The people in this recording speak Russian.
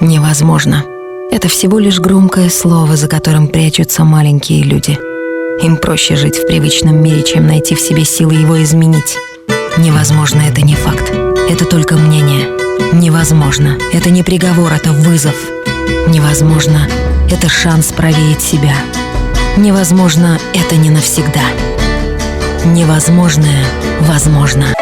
Невозможно. Это всего лишь громкое слово, за которым прячутся маленькие люди. Им проще жить в привычном мире, чем найти в себе силы его изменить. Невозможно — это не факт. Это только мнение. Невозможно — это не приговор, это вызов. Невозможно — это шанс проверить себя. Невозможно — это не навсегда. Невозможное возможно.